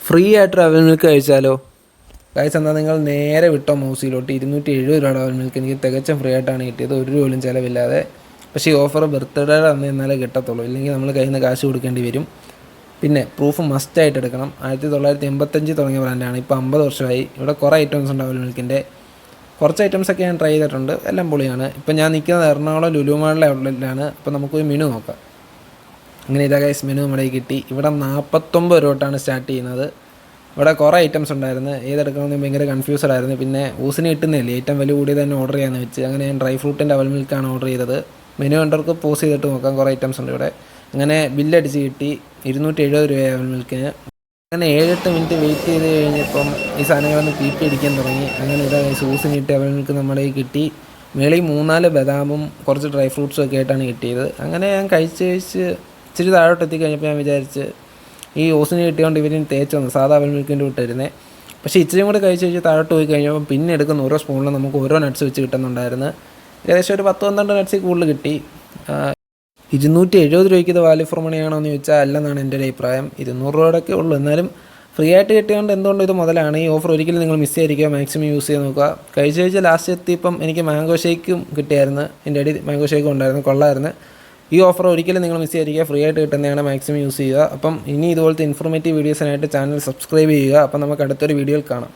Free ആയിട്ട് അവൽ milk കഴിച്ചാലോ guys? എന്നാൽ നിങ്ങൾ നേരെ വിട്ടോ മൗസിയിലോട്ട്. 270 രൂപയുടെ അവൽ മിൽക്ക് എനിക്ക് തികച്ചും ഫ്രീ ആയിട്ടാണ് കിട്ടിയത്, ഒരു രൂപ പോലും ചിലവില്ലാതെ. പക്ഷേ ഈ ഓഫർ ബർത്ത്ഡേയുടെ അന്ന് എന്നാലേ കിട്ടത്തുള്ളൂ, ഇല്ലെങ്കിൽ നമ്മൾ കയ്യിൽ നിന്ന് കാശ് കൊടുക്കേണ്ടി വരും. പിന്നെ പ്രൂഫ് മസ്റ്റായിട്ട് എടുക്കണം. 1985 തുടങ്ങിയ ബ്രാൻഡാണ്, ഇപ്പോൾ 50 വർഷമായി. ഇവിടെ കുറേ ഐറ്റംസ് ഉണ്ട് അവൽ മിൽക്കിൻ്റെ. കുറച്ച് ഐറ്റംസൊക്കെ ഞാൻ ട്രൈ ചെയ്തിട്ടുണ്ട്, എല്ലാം പൊളിയാണ്. ഇപ്പം ഞാൻ നിൽക്കുന്നത് എറണാകുളം ലുലു മാളിലെ ഔട്ട്ലെറ്റിലാണ്. അപ്പോൾ നമുക്കൊരു മെനു നോക്കാം. അങ്ങനെ ഇതാ ഗൈസ്, മെനു നമ്മുടെ കിട്ടി. ഇവിടെ 49 രൂപ തൊട്ടാണ് സ്റ്റാർട്ട് ചെയ്യുന്നത്. ഇവിടെ കുറേ ഐറ്റംസ് ഉണ്ടായിരുന്നു, ഏതെടുക്കണമെന്ന് ഭയങ്കര കൺഫ്യൂസ്ഡ് ആയിരുന്നു. പിന്നെ ഊസിന് കിട്ടുന്നില്ലേ, ഏറ്റവും വില കൂടി തന്നെ ഓർഡർ ചെയ്യാമെന്ന് വെച്ച് അങ്ങനെ ഞാൻ ഡ്രൈ ഫ്രൂട്ടിൻ്റെ അവൽ മിൽക്കാണ് ഓർഡർ ചെയ്തത്. മെനു കണ്ടവർക്ക് പോസ് ചെയ്തിട്ട് നോക്കാം, കുറേ ഐറ്റംസ് ഉണ്ട് ഇവിടെ. അങ്ങനെ ബില്ലടിച്ച് കിട്ടി 270 രൂപ അവൽ മിൽക്കിന്. അങ്ങനെ 7-8 മിനിറ്റ് വെയിറ്റ് ചെയ്ത് കഴിഞ്ഞപ്പം ഈ സാധനങ്ങളൊന്ന് പീപ്പി അടിക്കാൻ തുടങ്ങി. അങ്ങനെ ഇതാ ഊസിന് കിട്ടി അവൽ മിൽക്ക് നമ്മുടെ കിട്ടി. മേളിൽ 3-4 ബദാമും കുറച്ച് ഡ്രൈ ഫ്രൂട്ട്സും ഒക്കെ ആയിട്ടാണ് കിട്ടിയത്. അങ്ങനെ ഞാൻ കഴിച്ച് ഇച്ചിരി താഴോട്ട് എത്തിക്കഴിഞ്ഞപ്പോൾ ഞാൻ വിചാരിച്ച് ഈ ഓസിന് കിട്ടിയോണ്ട് ഇവരിന് തേച്ച് വന്നു, സാധാ അവൽ മിൽക്കിൻ്റെ വിട്ടിരുന്നേ. പക്ഷേ ഇച്ചിരിയും കൂടെ കഴിച്ച് താഴോട്ട് പോയി കഴിഞ്ഞപ്പോൾ പിന്നെ എടുക്കുന്ന ഓരോ സ്പൂണിലും നമുക്ക് ഓരോ നട്ട്സ് വെച്ച് കിട്ടുന്നുണ്ടായിരുന്നു. ഏകദേശം ഒരു 10-12 നട്ട്സിൽ കൂടുതൽ കിട്ടി. 270 രൂപയ്ക്ക് ഇത് വാല്യൂ ഫോർ മണിയാണോ എന്ന് ചോദിച്ചാൽ അല്ലെന്നാണ് എൻ്റെ ഒരു അഭിപ്രായം. 200 രൂപയൊക്കെ ഉള്ളൂ, എന്നാലും ഫ്രീ ആയിട്ട് കിട്ടിയതുകൊണ്ട് എന്തുകൊണ്ടും ഇത് മുതലാണ്. ഈ ഓഫർ ഒരിക്കലും നിങ്ങൾ മിസ് ചെയ്തിരിക്കുക, മാക്സിമം യൂസ് ചെയ്ത് നോക്കുക. കഴിച്ച് ലാസ്റ്റ് എത്തിയപ്പം എനിക്ക് മാംഗോ ഷേക്കും കിട്ടിയായിരുന്നു, എൻ്റെ അടി മാംഗോ ഷേക്കും ഉണ്ടായിരുന്നു, കൊള്ളായിരുന്നു. ഈ ഓഫർ ഒരിക്കലും നിങ്ങൾ മിസ് ചെയ്തിരിക്കുക, ഫ്രീ ആയിട്ട് കിട്ടുന്നതാണ്, മാക്സിമം യൂസ് ചെയ്യുക. അപ്പം ഇനി ഇതുപോലത്തെ ഇൻഫോർമേറ്റീവ് വീഡിയോസിനായിട്ട് ചാനൽ സബ്സ്ക്രൈബ് ചെയ്യുക. അപ്പം നമുക്ക് അടുത്തൊരു വീഡിയോയിൽ കാണാം.